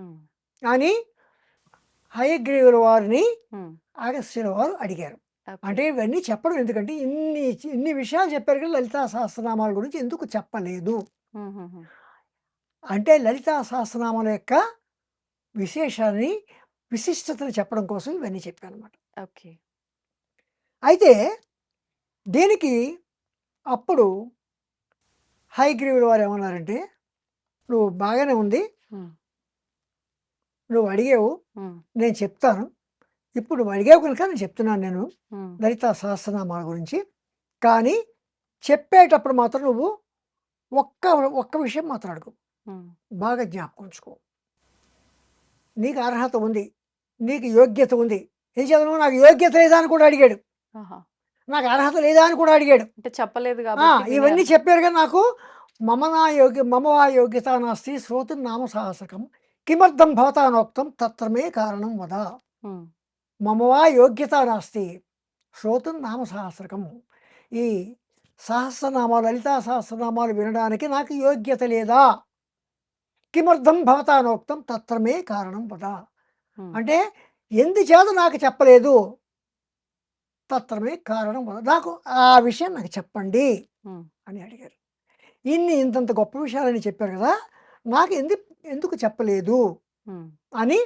Speaker 2: ఉమ్,
Speaker 3: అని హయగ్రీవుల వారిని
Speaker 2: ఉమ్,
Speaker 3: అగస్త్యుల వారు అడిగారు.
Speaker 2: ఓకే.
Speaker 3: అంటే ఇవన్నీ చెప్పడం ఎందుకంటే ఇన్ని విషయాలు చెప్పారు కానీ లలితా సహస్రనామాల గురించి ఎందుకు చెప్పలేదు
Speaker 2: ఉమ్, ఉమ్, ఉమ్,
Speaker 3: అంటే లలితా సహస్రనామాల యొక్క విశేషాన్ని, విశిష్టతను చెప్పడం కోసం ఇవన్నీ చెప్పాను అనమాట.
Speaker 2: ఓకే.
Speaker 3: అయితే దీనికి అప్పుడు హయగ్రీవుల వారు ఏమన్నారంటే, నువ్వు బాగానే ఉంది,
Speaker 2: ఉమ్,
Speaker 3: నువ్వు అడిగావు,
Speaker 2: ఉమ్,
Speaker 3: నేను చెప్తాను. ఇప్పుడు నువ్వు అడిగావు కనుక నేను చెప్తున్నాను నేను
Speaker 2: ఉమ్,
Speaker 3: లలితా సహస్రనామాల గురించి. కానీ చెప్పేటప్పుడు మాత్రం నువ్వు ఒక్క ఒక్క విషయం మాత్రం అడుగు,
Speaker 2: ఉమ్,
Speaker 3: బాగా జ్ఞాపకం ఉంచుకో. నీకు అర్హత ఉంది, నీకు యోగ్యత ఉంది. ఏం చదవను? నాకు యోగ్యత లేదా అని కూడా అడిగాడు,
Speaker 2: ఆహా.
Speaker 3: నాకు అర్హత లేదా అని కూడా అడిగాడు.
Speaker 2: అంటే చెప్పలేదు కాబట్టి
Speaker 3: ఇవన్నీ చెప్పారు కానీ నాకు మమ వా యోగ్యత నాస్తి శ్రోతు నామ సాహసకం కిమర్థం భవతానోక్తం తత్రమే కారణం వద.
Speaker 2: ఉమ్,
Speaker 3: మమ వా యోగ్యత నాస్తి శ్రోతు నామ సహస్రకం. ఈ సహస్రనామాలు, లలితా సహస్రనామాలు వినడానికి నాకు యోగ్యత లేదా? కిమర్థం భవతానోక్తం తత్రమే కారణం వద.
Speaker 2: ఉమ్,
Speaker 3: అంటే ఎందుచేత నాకు చెప్పలేదు? తత్రమే కారణం వద, నాకు ఆ విషయం నాకు చెప్పండి
Speaker 2: ఉమ్,
Speaker 3: అని అడిగారు. ఇంతంత గొప్ప విషయాలని చెప్పారు కదా, నాకు ఎందుకు చెప్పలేదు
Speaker 2: ఉమ్,
Speaker 3: అని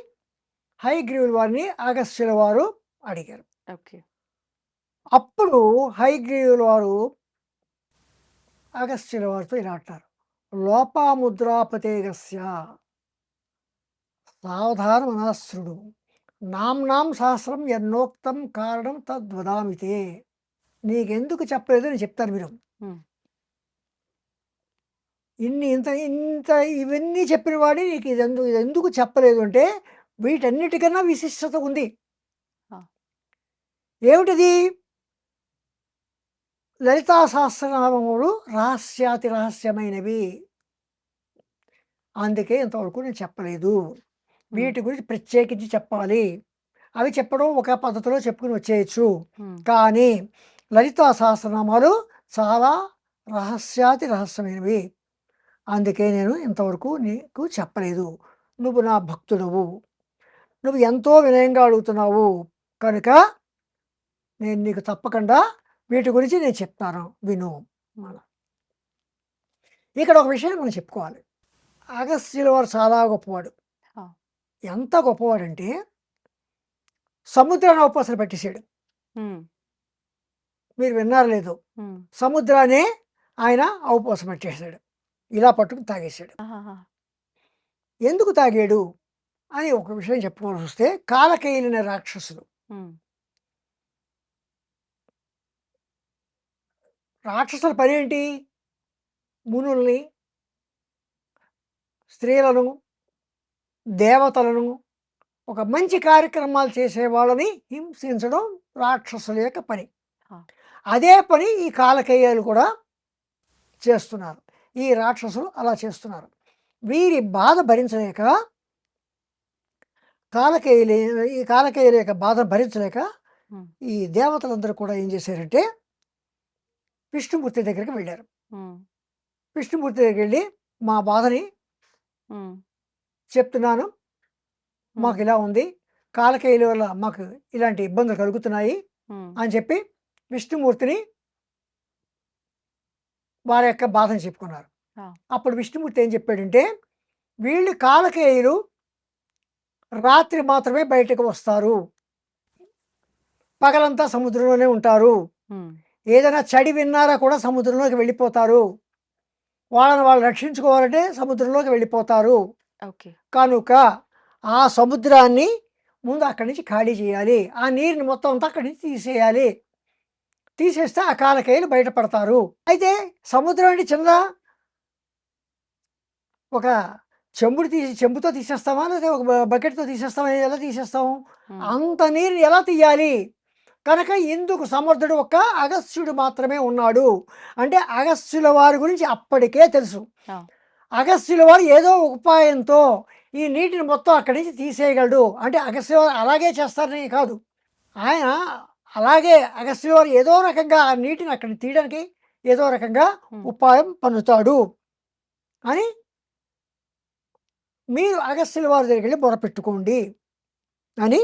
Speaker 3: హయగ్రీవుల వారిని అగస్త్యుల వారు అడిగారు.
Speaker 2: ఓకే.
Speaker 3: అప్పుడు హయగ్రీవుల వారు అగస్త్యుల వారితో ఇలా అంటారు, లోపాముద్రాపతేగస్య సావధానమనాశ్రుడు నామ్నాం సహస్రం ఎన్నోక్తం కారణం తద్వదామితే. నీకెందుకు చెప్పలేదు నేను చెప్తాను మీరు.
Speaker 2: ఉమ్,
Speaker 3: ఇంత ఇవన్నీ చెప్పిన వాడి నీకు ఇది ఎందుకు చెప్పలేదు అంటే వీటన్నిటికన్నా విశిష్టత ఉంది.
Speaker 2: ఆ.
Speaker 3: ఏమిటిది? లలితా సహస్రనామములు రహస్యాతి రహస్యమైనవి, అందుకే ఇంతవరకు నేను చెప్పలేదు. వీటి గురించి ప్రత్యేకించి చెప్పాలి. అవి చెప్పడం ఒక పద్ధతిలో చెప్పుకుని వచ్చేయచ్చు, కానీ లలితా సహస్రనామాలు చాలా రహస్యాతి రహస్యమైనవి, అందుకే నేను ఇంతవరకు నీకు చెప్పలేదు. నువ్వు నా భక్తుడవు, నువ్వు ఎంతో వినయంగా అడుగుతున్నావు కనుక నేను నీకు తప్పకుండా వీటి గురించి నేను చెప్తాను, విను. ఇక్కడ ఒక విషయం మనం చెప్పుకోవాలి. అగస్త్యుల వారు చాలా గొప్పవాడు. ఎంత గొప్పవాడంటే సముద్రాన్ని అవపోసలు పెట్టేశాడు. మీరు విన్నారు లేదు, సముద్రాన్ని ఆయన అవపోసం పెట్టేశాడు, ఇలా పట్టుకుని తాగేశాడు. ఎందుకు తాగాడు అని ఒక విషయం చెప్పుకోవాల్సి వస్తే, కాలకేయులైన రాక్షసులు, రాక్షసుల పని ఏంటి? మునుల్ని, స్త్రీలను, దేవతలను, ఒక మంచి కార్యక్రమాలు చేసే వాళ్ళని హింసించడం రాక్షసుల యొక్క పని. అదే పని ఈ కాలకేయాలు కూడా చేస్తున్నారు. ఈ రాక్షసులు అలా చేస్తున్నారు. వీరి బాధ భరించలేక ఈ కాలకేయుల యొక్క బాధ భరించలేక ఈ దేవతలందరూ కూడా ఏం చేశారంటే విష్ణుమూర్తి దగ్గరికి వెళ్ళారు. విష్ణుమూర్తి దగ్గరికి వెళ్ళి మా బాధని చెప్తున్నాను, మాకు ఇలా ఉంది, కాలకేయుల వల్ల మాకు ఇలాంటి ఇబ్బందులు కలుగుతున్నాయి అని చెప్పి విష్ణుమూర్తిని వారి యొక్క బాధను చెప్పుకున్నారు. అప్పుడు విష్ణుమూర్తి ఏం చెప్పాడంటే, వీళ్ళు కాలకేయులు రాత్రి మాత్రమే బయటకు వస్తారు, పగలంతా సముద్రంలోనే ఉంటారు, ఏదైనా చడి విన్నారా కూడా సముద్రంలోకి వెళ్ళిపోతారు, వాళ్ళని వాళ్ళు రక్షించుకోవాలంటే సముద్రంలోకి వెళ్ళిపోతారు. కనుక ఆ సముద్రాన్ని ముందు అక్కడి నుంచి ఖాళీ చేయాలి, ఆ నీరుని మొత్తం అంతా అక్కడి నుంచి తీసేయాలి, తీసేస్తే ఆ కాలకేయులు బయటపడతారు. అయితే సముద్రం అంటే చిన్న ఒక చెంబుతో తీసేస్తామా, లేదా ఒక బకెట్తో తీసేస్తామా? ఎలా తీసేస్తాము? అంత నీరు ఎలా తీయాలి? కనుక ఇందుకు సమర్థుడు ఒక్క అగస్త్యుడు మాత్రమే ఉన్నాడు. అంటే అగస్త్యుల వారి గురించి అప్పటికే తెలుసు. అగస్త్యుల వారు ఏదో ఉపాయంతో ఈ నీటిని మొత్తం అక్కడి నుంచి తీసేయగలడు. అంటే అగస్త్యుల వారు అలాగే చేస్తారని కాదు, ఆయన అలాగే అగస్త్యుల వారు ఏదో రకంగా ఆ నీటిని అక్కడి తీయడానికి ఏదో రకంగా ఉపాయం పన్నుతాడు అని మీరు అగస్త్యుల వారి దగ్గరికి వెళ్ళి మొరపెట్టుకోండి అని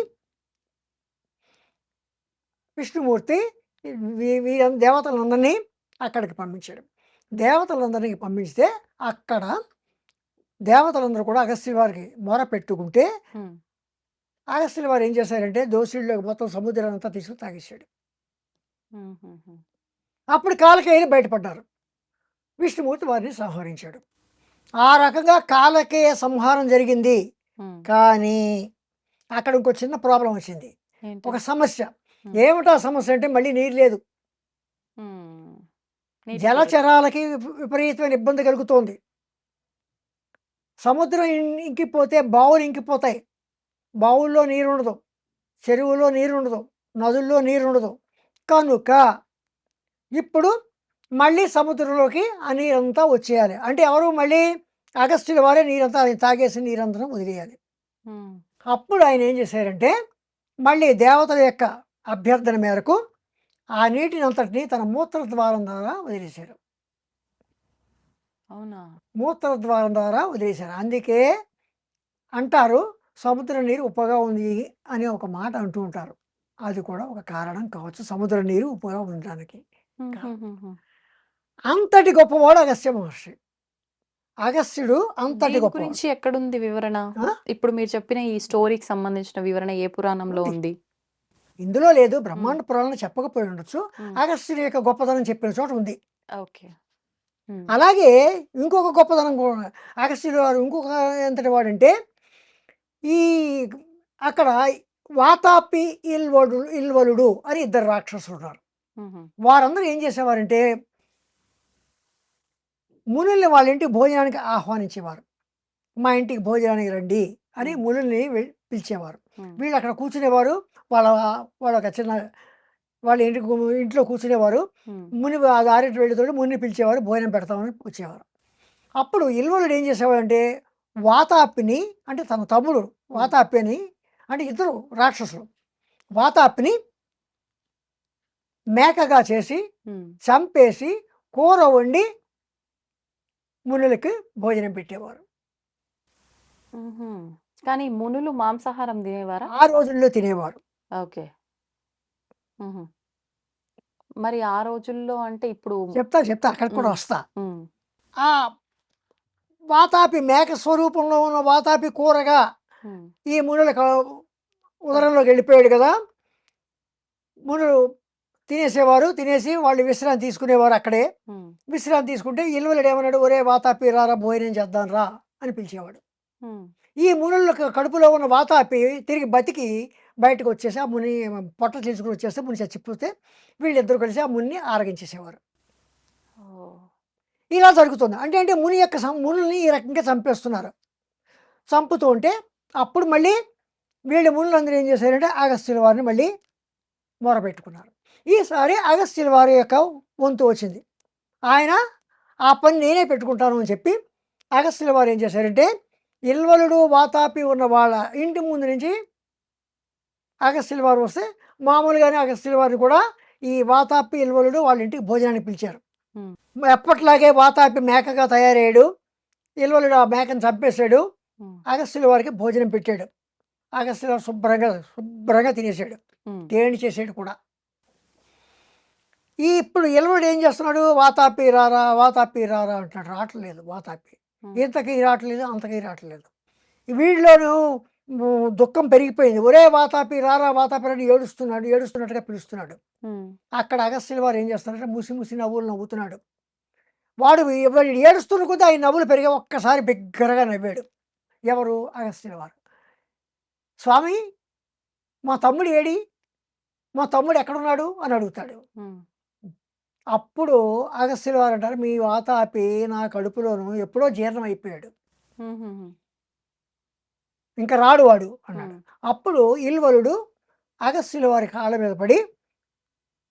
Speaker 3: విష్ణుమూర్తి దేవతలందరినీ అక్కడికి పంపించాడు. దేవతలందరినీ పంపిస్తే అక్కడ దేవతలందరూ కూడా అగస్త్యుల వారికి మొరపెట్టుకుంటే అగస్త్యుల వారు ఏం చేశారంటే దోషుల్లో మొత్తం సముద్రాన్ని అంతా తీసుకుని తాగేశాడు. అప్పుడు కాలకేయులు బయటపడ్డారు. విష్ణుమూర్తి వారిని సంహరించాడు. ఆ రకంగా కాలకేయ సంహారం జరిగింది. కానీ అక్కడ ఇంకో చిన్న ప్రాబ్లం వచ్చింది, ఒక సమస్య. ఏమిటా సమస్య అంటే మళ్ళీ నీరు లేదు. జలచరాలకి విపరీతమైన ఇబ్బంది కలుగుతోంది. సముద్రం ఇంకిపోతే బావులు ఇంకిపోతాయి, బావుల్లో నీరు ఉండదు, చెరువులో నీరు ఉండదు, నదుల్లో నీరు ఉండదు. కనుక ఇప్పుడు మళ్ళీ సముద్రంలోకి ఆ నీరంతా వచ్చేయాలి. అంటే ఎవరు? మళ్ళీ అగస్త్యుల వారే నీరంతా తాగేసి నీరంతా వదిలేయాలి. అప్పుడు ఆయన ఏం చేశారంటే మళ్ళీ దేవతల యొక్క అభ్యర్థన మేరకు ఆ నీటిని అంతటిని తన మూత్రద్వారం ద్వారా వదిలేశారు.
Speaker 2: అవునా?
Speaker 3: మూత్రద్వారం ద్వారా వదిలేశారు. అందుకే అంటారు సముద్ర నీరు ఉప్పగా ఉంది అని ఒక మాట అంటూ ఉంటారు. అది కూడా ఒక కారణం కావచ్చు సముద్ర నీరు ఉప్పగా ఉండడానికి. అంతటి గొప్పవాడు అగస్త్య మహర్షి. అగస్త్యుడు అంతటి
Speaker 2: దీని
Speaker 3: గొప్పవాడు.
Speaker 2: గురించి ఎక్కడుంది వివరణ?
Speaker 3: ఆ?
Speaker 2: ఇప్పుడు మీరు చెప్పిన ఈ స్టోరీకి సంబంధించిన వివరణ ఏ పురాణంలో
Speaker 3: ఉంది.
Speaker 2: ఉంది?
Speaker 3: ఇందులో లేదు, బ్రహ్మాండ పురాణంలో చెప్పకపోయి ఉండొచ్చు.
Speaker 2: హ్మ్.
Speaker 3: అగస్త్యుడి యొక్క గొప్పతనం చెప్పిన చోట ఉంది.
Speaker 2: ఓకే. హ్మ్.
Speaker 3: అలాగే ఇంకొక గొప్పతనం కూడా అగస్త్యుడు వారు ఇంకొక ఎంతటి వాడంటే ఈ అక్కడ వాతాపి ఇల్వలుడు అని ఇద్దరు రాక్షసులు ఉన్నారు.
Speaker 2: హుహు.
Speaker 3: వారందరూ ఏం చేసేవారంటే మునుల్ని వాళ్ళ ఇంటికి భోజనానికి ఆహ్వానించేవారు. మా ఇంటికి భోజనానికి రండి అని
Speaker 2: హ్మ్.
Speaker 3: మునుల్ని పిలిచేవారు.
Speaker 2: హ్మ్.
Speaker 3: వీళ్ళు అక్కడ కూర్చునేవారు. వాళ్ళ వాళ్ళ ఒక చిన్న వాళ్ళ ఇంట్లో కూర్చునేవారు.
Speaker 2: హ్మ్.
Speaker 3: ముని ఆ దారిటి వెళ్ళేతోటి మునిని పిలిచేవారు, భోజనం పెడతామని వచ్చేవారు. అప్పుడు ఇల్వలుడు ఏం చేసేవాడంటే వాతాపిని, అంటే తన తమ్ముడు వాతాపి అని, అంటే ఇద్దరు రాక్షసులు, వాతాపిని మేకగా చేసి
Speaker 2: హ్మ్.
Speaker 3: చంపేసి కూర వండి మునులకి భోజనం పెట్టేవారు.
Speaker 2: హుహు. కానీ మునులు మాంసాహారం తినేవారా?
Speaker 3: ఆ రోజుల్లో తినేవారు.
Speaker 2: ఓకే. హుహు. మరి ఆ రోజుల్లో అంటే ఇప్పుడు
Speaker 3: చెప్తా అక్కడికి కూడా
Speaker 2: హ్మ్.
Speaker 3: వస్తా.
Speaker 2: హ్మ్.
Speaker 3: ఆ వాతాపి మేక స్వరూపంలో ఉన్న వాతాపి కూరగా
Speaker 2: హ్మ్.
Speaker 3: ఈ మునులకు ఉదరంలోకి వెళ్ళిపోయాడు కదా. మునులు తినేసేవారు, తినేసి వాళ్ళు విశ్రాంతి తీసుకునేవారు అక్కడే.
Speaker 2: హ్మ్.
Speaker 3: విశ్రాంతి తీసుకుంటే ఇల్వలుడు ఏమన్నాడు, ఒరే వాతాపి రారా భోజనం చేద్దాం రా అని పిలిచేవాడు.
Speaker 2: హ్మ్.
Speaker 3: ఈ మునులకు కడుపులో ఉన్న వాతాపి తిరిగి బతికి బయటకు వచ్చేసి ఆ ముని పొట్ట తీసుకుని వచ్చేస్తే ముని చచ్చిపోతే వీళ్ళిద్దరు కలిసి ఆ మునిని ఆరగించేసేవారు.
Speaker 2: ఓహ్!
Speaker 3: ఇలా జరుగుతుంది. అంటే ముని యొక్క మునుల్ని ఈ రకంగా చంపేస్తున్నారు. చంపుతూ ఉంటే అప్పుడు మళ్ళీ వీళ్ళు మునులందరూ ఏం చేశారంటే అగస్త్యుల వారిని మళ్ళీ మొరపెట్టుకున్నారు. ఈసారి అగస్త్యుల వారి యొక్క వంతు వచ్చింది. ఆయన ఆ పని నేనే పెట్టుకుంటాను అని చెప్పి అగస్త్యుల వారు ఏం చేశారంటే ఇల్వలుడు వాతాపి ఉన్న వాళ్ళ ఇంటి ముందు నుంచి అగస్త్యుల వారు వస్తే మామూలుగానే అగస్త్యుల వారిని కూడా ఈ వాతాపి ఇల్వలుడు వాళ్ళ ఇంటికి భోజనానికి పిలిచారు.
Speaker 2: హ్మ్.
Speaker 3: ఎప్పట్లాగే వాతాపి మేకగా తయారయ్యాడు. ఇల్వలుడు ఆ మేకను చంపేశాడు.
Speaker 2: హ్మ్.
Speaker 3: అగస్త్యుల వారికి భోజనం పెట్టాడు. అగస్త్యుల వారు శుభ్రంగా తినేసాడు,
Speaker 2: హ్మ్.
Speaker 3: తేండి చేసాడు కూడా. ఇప్పుడు ఇల్వలుడు ఏం చేస్తున్నాడు, వాతాపి రారా వాతాపి రారా అంటున్నాడు. రావట్లేదు వాతాపి.
Speaker 2: హ్మ్.
Speaker 3: ఇంతకీ రావట్లేదు, అంతకీ రావట్లేదు. వీడిలోనూ దుఃఖం పెరిగిపోయింది. ఒరే వాతాపి రారా వాతాపి అని ఏడుస్తున్నట్టుగా పిలుస్తున్నాడు.
Speaker 2: హ్మ్.
Speaker 3: అక్కడ అగస్త్యుల వారు ఏం చేస్తున్నారంటే ముసి ముసి నవ్వులు నవ్వుతున్నాడు. వాడు ఏడుస్తున్న కొద్దీ ఆయన నవ్వులు పెరిగా ఒక్కసారి బిగ్గరగా నవ్వాడు. ఎవరు, అగస్త్యుల వారు. స్వామి, మా తమ్ముడు ఏడి, మా తమ్ముడు ఎక్కడున్నాడు అని అడుగుతాడు.
Speaker 2: హ్మ్.
Speaker 3: అప్పుడు అగస్త్యుల వారు అంటారు, మీ వాతాపి నా కడుపులోను ఎప్పుడో జీర్ణం అయిపోయాడు,
Speaker 2: హుహుహు.
Speaker 3: ఇంకా రాడు వాడు అన్నాడు.
Speaker 2: హ్మ్.
Speaker 3: అప్పుడు ఇల్వలుడు అగస్త్యుల వారి కాళ్ళ మీద పడి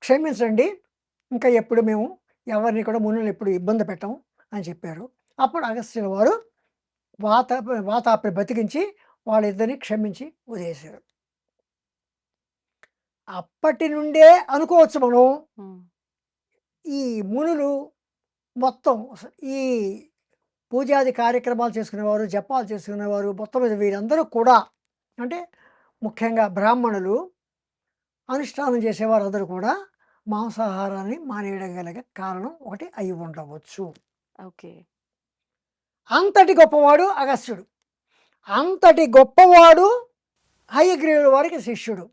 Speaker 3: క్షమించండి, ఇంకా ఎప్పుడు మేము ఎవరిని కూడా మునులు ఎప్పుడు ఇబ్బంది పెట్టము అని చెప్పారు. అప్పుడు అగస్త్యుల వారు వాతాపిని బతికించి వాళ్ళిద్దరిని క్షమించి వదిలేశారు. అప్పటి నుండే అనుకోవచ్చు మనం,
Speaker 2: హ్మ్.
Speaker 3: ఈ మునులు మొత్తం ఈ పూజాది కార్యక్రమాలు చేసుకునేవారు, జపాలు చేసుకునేవారు, మొత్తం మీద వీరందరూ కూడా, అంటే ముఖ్యంగా బ్రాహ్మణులు అనుష్ఠానం చేసేవారు అందరూ కూడా మాంసాహారాన్ని మానేయడం గల కారణం ఒకటి అయి ఉండవచ్చు.
Speaker 2: ఓకే.
Speaker 3: అంతటి గొప్పవాడు అగస్త్యుడు. అంతటి గొప్పవాడు హయగ్రీవుల వారికి శిష్యుడు.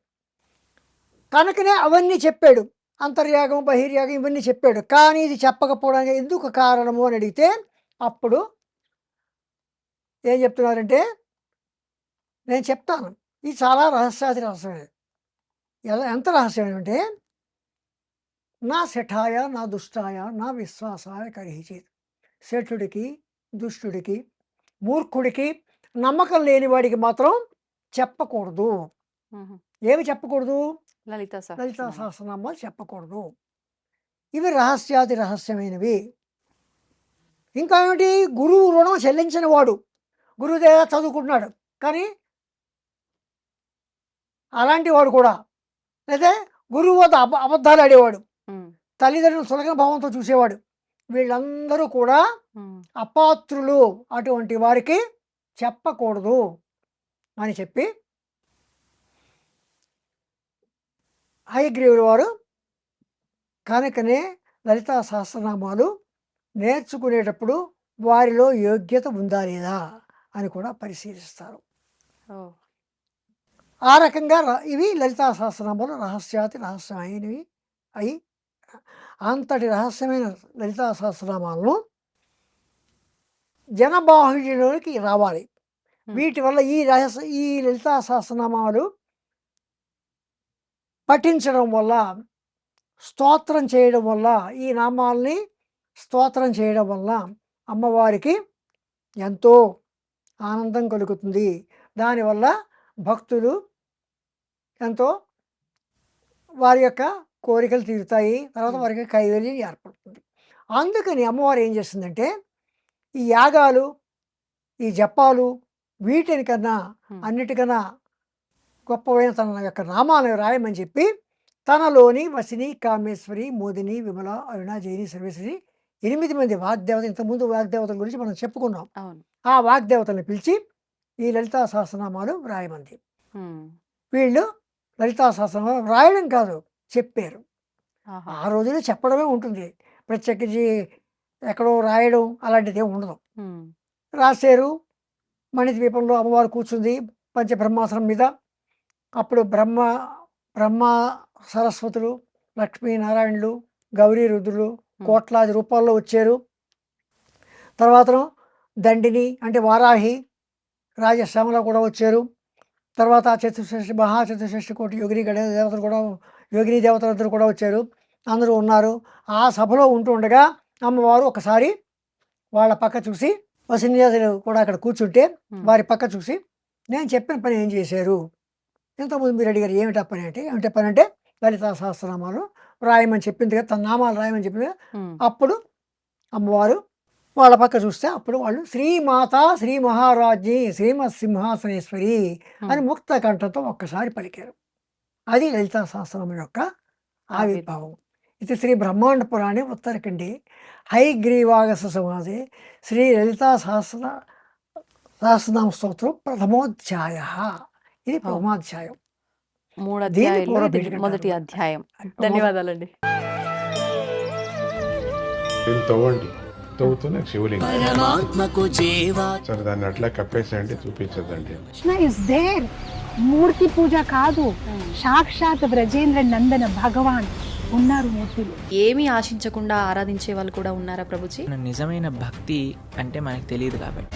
Speaker 3: కనుకనే అవన్నీ చెప్పాడు. అంతర్యాగం, బహిర్యాగం ఇవన్నీ చెప్పాడు. కానీ ఇది చెప్పకపోవడానికి ఎందుకు కారణము అని అడిగితే అప్పుడు ఏం చెప్తున్నారంటే, నేను చెప్తాను. ఇది చాలా రహస్యాది రహస్యమైనది. ఎంత రహస్యమేమంటే, నా శఠాయ నా దుష్టాయ నా విశ్వాసాయ కరిహిచేది. శఠుడికి, దుష్టుడికి, మూర్ఖుడికి, నమ్మకం లేని వాడికి మాత్రం చెప్పకూడదు.
Speaker 2: హుహు.
Speaker 3: ఏమి చెప్పకూడదు?
Speaker 2: లలితా
Speaker 3: లలితా
Speaker 2: సహస్రనామం.
Speaker 3: సహస్రనామాలు చెప్పకూడదు. ఇవి రహస్యాది రహస్యమైనవి. ఇంకా ఏమిటి, గురువు రుణం చెల్లించిన వాడు గురువు దగ్గర చదువుకుంటున్నాడు, కానీ అలాంటి వాడు కూడా, లేదా గురువు వద్ద అబద్ధాలు ఆడేవాడు,
Speaker 2: హ్మ్.
Speaker 3: తల్లిదండ్రులు సులభ భావంతో చూసేవాడు, వీళ్ళందరూ కూడా
Speaker 2: హ్మ్.
Speaker 3: అపాత్రులు. అటువంటి వారికి చెప్పకూడదు అని చెప్పి హయగ్రీవుల వారు కనుకనే లలితా సహస్రనామాలు నేర్చుకునేటప్పుడు వారిలో యోగ్యత ఉందా లేదా అని కూడా పరిశీలిస్తారు. ఆ రకంగా ఇవి లలితా సహస్రనామాలు రహస్యాతి రహస్యమైనవి అయి అంతటి రహస్యమైన లలితా సహస్రనామాలను జనబాహుళ్యంలోకి రావాలి. వీటి వల్ల ఈ లలితా సహస్రనామాలు పఠించడం వల్ల, స్తోత్రం చేయడం వల్ల, ఈ నామాల్ని స్తోత్రం చేయడం వల్ల అమ్మవారికి ఎంతో ఆనందం కలుగుతుంది. దానివల్ల భక్తులు ఎంతో వారి యొక్క కోరికలు తీరుతాయి. తర్వాత వారికి కైవల్యం ఏర్పడుతుంది. అందుకని అమ్మవారు ఏం చేస్తుందంటే ఈ యాగాలు, ఈ జపాలు వీటికన్నా అన్నిటికన్నా గొప్పవైన తన యొక్క నామాలను రాయమని చెప్పి తనలోని వసిని, కామేశ్వరి, మోదిని, విమల, అరుణ, జైని, సర్వేశ్వరి 8 మంది వాగ్దేవత, ఇంతకుముందు వాగ్దేవతల గురించి మనం చెప్పుకున్నాం. ఆ వాగ్దేవతలను పిలిచి ఈ లలితా సహస్రనామాలు రాయమంది. వీళ్ళు లలితా సహస్రనామాలు రాయడం కాదు, చెప్పారు. ఆ రోజుల్లో చెప్పడమే ఉంటుంది, ప్రత్యేకించి ఎక్కడో రాయడం అలాంటిది ఏమి ఉండదు. రాశారు. మణిద్వీపంలో అమ్మవారు కూర్చుంది పంచబ్రహ్మాసనం మీద. అప్పుడు బ్రహ్మ సరస్వతులు, లక్ష్మీనారాయణులు, గౌరీ రుద్రులు కోట్లాది రూపాల్లో వచ్చారు. తర్వాత దండిని అంటే వారాహి, రాజశ్యామల కూడా వచ్చారు. తర్వాత చతుర్షష్ఠి మహాచతుర్షష్ఠి కోటి యోగిని దేవతలు కూడా, యోగిని దేవతలందరూ కూడా వచ్చారు. అందరూ ఉన్నారు. ఆ సభలో ఉంటూ ఉండగా అమ్మవారు ఒకసారి వాళ్ళ పక్క చూసి, వసిన్యాసులు కూడా అక్కడ కూర్చుంటే వారి పక్క చూసి, నేను చెప్పిన పని ఏం చేశారు, ఇంతకుముందు మీరు అడిగారు ఏమిటా పని అంటే, ఏమిటా పని అంటే లలితా సహస్రనామాలు రాయమని చెప్పింది కదా, తన నామాలు రాయమని చెప్పింది. అప్పుడు అమ్మవారు వాళ్ళ పక్క చూస్తే అప్పుడు వాళ్ళు శ్రీమాత శ్రీ మహారాజ్ఞి శ్రీమత్ సింహాసనేశ్వరి అని ముక్త కంఠంతో ఒక్కసారి పలికారు. అది లలితా సహస్రనామం యొక్క ఆవిర్భావం. ఇది శ్రీ బ్రహ్మాండ పురాణే ఉత్తరఖండే హైగ్రీవాగస సమాజే శ్రీ లలితా సహస్రనామ స్తోత్రం ప్రథమోధ్యాయ. ఇది ప్రథమాధ్యాయం.
Speaker 2: 3 అధ్యాయాల్లో ఇది మొదటి అధ్యాయం. ధన్యవాదాలండి.
Speaker 4: తవ్వుతున్న శివలింగం సరే దాన్ని అట్లా కప్పేసేయండి, చూపించదండి.
Speaker 5: Krishna is there. మూర్తి పూజ కాదు, సాక్షాత్ బ్రజేంద్ర నందన భగవాన్ ఉన్నారు మూర్తిలో.
Speaker 2: ఏమీ ఆశించకుండా ఆరాధించే వాళ్ళు కూడా ఉన్నారా ప్రభుజీ?
Speaker 6: నిజమైన భక్తి అంటే మనకు తెలియదు కాబట్టి